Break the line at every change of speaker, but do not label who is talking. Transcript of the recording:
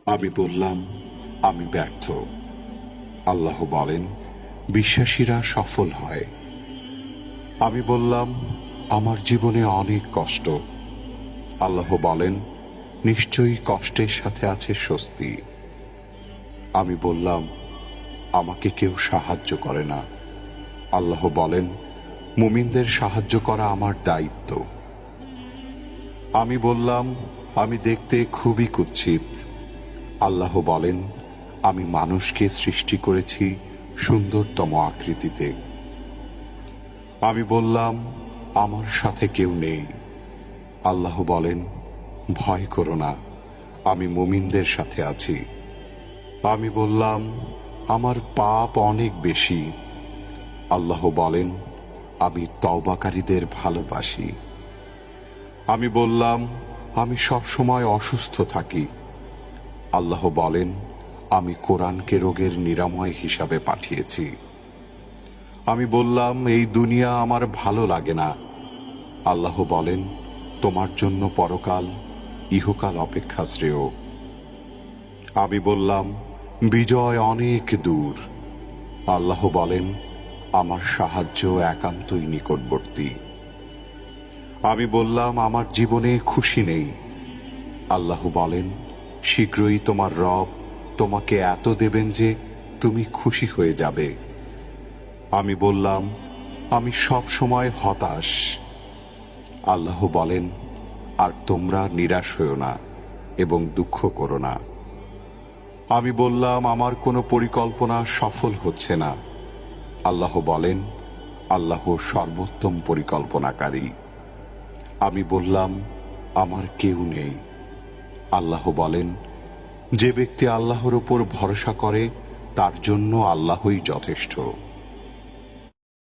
আমি বললাম, আমি ব্যর্থ। আল্লাহ বলেন, বিশ্বাসীরা সফল হয়। আমি বললাম, আমার জীবনে অনেক কষ্ট। আল্লাহ বলেন, নিশ্চয়ই কষ্টের সাথে আছে স্বস্তি। আমি বললাম, আমাকে কেউ সাহায্য করে না। আল্লাহ বলেন, মুমিনদের সাহায্য করা আমার দায়িত্ব। আমি বললাম, আমি দেখতে খুবই কুৎসিত। আল্লাহ বলেন, আমি মানুষকে সৃষ্টি করেছি সুন্দরতম আকৃতিতে। আমি বললাম, আমার সাথে কেউ নেই। আল্লাহ বলেন, ভয় করো না, আমি মুমিনদের সাথে আছি। আমি বললাম, আমার পাপ অনেক বেশি। আল্লাহ বলেন, আমি তওবাকারীদের ভালোবাসি। আমি বললাম, আমি সব সময় অসুস্থ থাকি। আল্লাহ বলেন, আমি কোরআনকে রোগের নিরাময় হিসাবে পাঠিয়েছি। আমি বললাম, এই দুনিয়া আমার ভালো লাগে না। আল্লাহ বলেন, তোমার জন্য পরকাল, ইহকাল অপেক্ষা শ্রেয়। আমি বললাম, বিজয় অনেক দূর। আল্লাহ বলেন, আমার সাহায্য একান্তই নিকটবর্তী। আমি বললাম, আমার জীবনে খুশি নেই। আল্লাহ বলেন, শীঘ্রই তোমার রব তোমাকে এত দেবেন যে তুমি খুশি হয়ে যাবে। আমি বললাম, আমি সব সময় হতাশ। আল্লাহ বলেন, আর তোমরা নিরাশ হও না এবং দুঃখ করো না। আমি বললাম, আমার কোনো পরিকল্পনা সফল হচ্ছে না। আল্লাহ বলেন, আল্লাহ সর্বোত্তম পরিকল্পনাকারী। আমি বললাম, আমার কেউ নেই। আল্লাহ বলেন, যে ব্যক্তি আল্লাহর উপর ভরসা করে তার জন্য আল্লাহই যথেষ্ট।